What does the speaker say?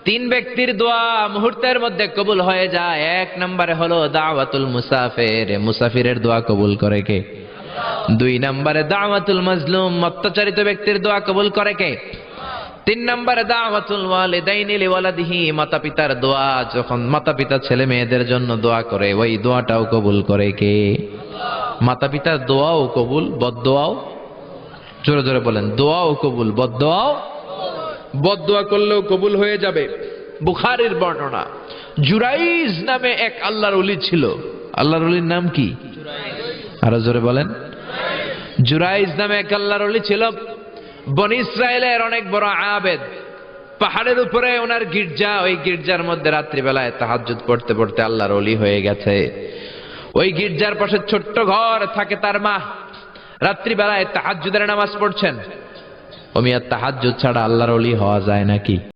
তিন ব্যক্তির দোয়া মুহূর্তের মধ্যে কবুল হয়ে যায়। এক নম্বরে হলো দাওয়াতুল মুসাফির, মুসাফিরের দোয়া কবুল করে কে? দুই নম্বরে দাওয়াতুল মাজলুম, অত্যাচারিত ব্যক্তির দোয়া কবুল করে কে? তিন নম্বরে দাওয়াতুল ওয়ালিদাইনি লিওয়ালাদিহি, মাতা পিতার দোয়া, যখন মাতা পিতা ছেলে মেয়েদের জন্য দোয়া করে ওই দোয়াটাও কবুল করে কে? মাতা পিতার দোয়াও কবুল, বদদোয়াও। জোরে জোরে বলেন, দোয়াও কবুল, বদদোয়াও। বদদোয়া করলেও কবুল হয়ে যাবে। বুখারীর বর্ণনা, জুরাইজ নামে এক আল্লাহর ওলি ছিল। আল্লাহর ওলির নাম কি? আরো জোরে বলেন। জুরাইজ নামে এক আল্লাহর ওলি ছিল। বনি ইসরায়েলের অনেক বড় আবেদ। পাহাড়ের উপরে ওনার গির্জা, ওই গির্জার মধ্যে রাত্রিবেলায় তাহাজ্জুদ পড়তে পড়তে আল্লাহর ওলি হয়ে গেছে। ওই গির্জার পাশে ছোট্ট ঘর থাকে তার মা। রাত্রিবেলায় তাহাজ্জুদের নামাজ পড়ছেন। ওমি আর তাহাজ্জুদ ছাড়া আল্লাহর ওলি হওয়া যায় নাকি?